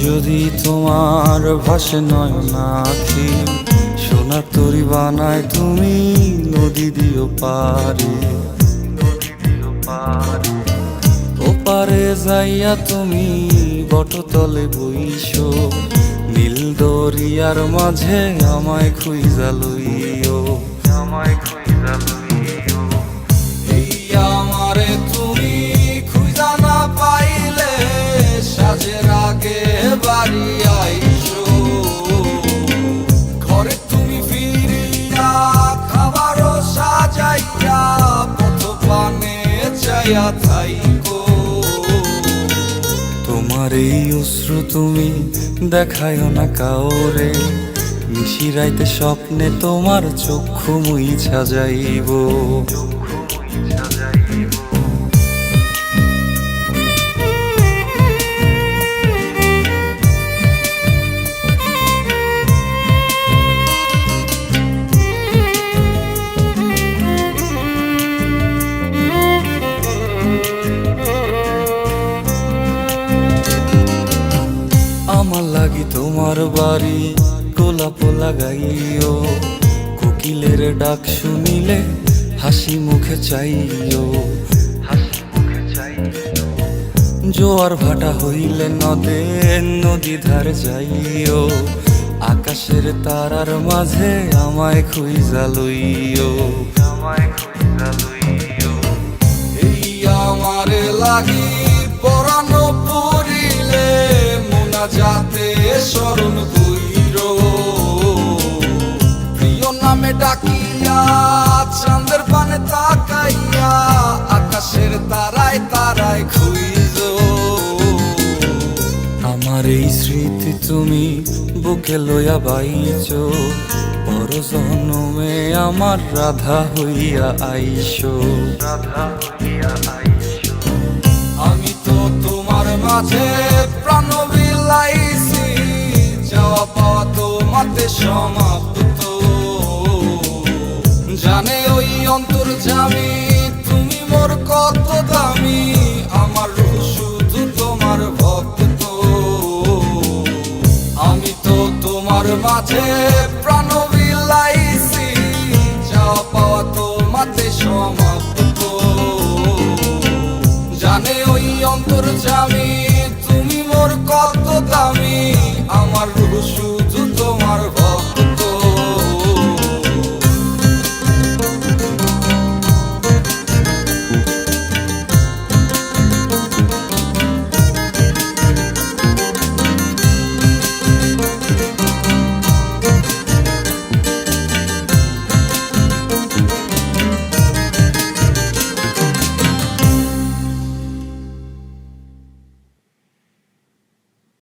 যদি তোমার ভাসে নয়নাখি, সোনার তরি বানায় তুমি নদী দিও পারে। ওপারে যাইয়া তুমি বটতলে বইসো, নীল দরিয়ার মাঝে আমায় খুঁজা লইও, আমায় খুঁজা লইও। এই আমারে তুমি খুঁজা না পাইলে সাজের আগে বাড়ি আইসো, ঘরে তুমি ফিরিয়া খাবারও সাজাইয়া পথ পানে চাইয়া থাইকো। তোমার এই অশ্রু তুমি দেখায়ও না কাউরে, নিশিরাইতে স্বপ্নে তোমার চক্ষু মুইছা যাইব। আমার লাগি তোমার বাড়ি গোলাপ লাগাইও, কোকিলের ডাক শুনিলে হাসি মুখে চাইও, হাসি মুখে চাইও। জোয়ার ভাটা হইলে নদে নদী ধার যাইও, আকাশের তারার মাঝে আমায় খুঁজা লইও, আমায় খুঁজা লইও। এই আমারে লাগি পরানো পড়িলে যাতে স্মরণ কইরো, প্রিয় নামে ডাকিয়া চাঁদের পানে তাকাইয়া আকাশের তারায় তারায় খুঁজো। আমার এই স্মৃতি তুমি বুকে লইয়া বাইছো, পর জন্মে আমার রাধা হইয়া আইসো, রাধা হইয়া আইসো। আমি তো তোমার মাঝে প্রাণ বিলাইছি, যাওয়া পাওয়া তোমাতে সমাপ্ত। জানে ওই অন্তর্যামী তুমি মোর কত দামি, আমার রূহ শুধু তোমার ভক্ত। আমি তো তোমার মাঝে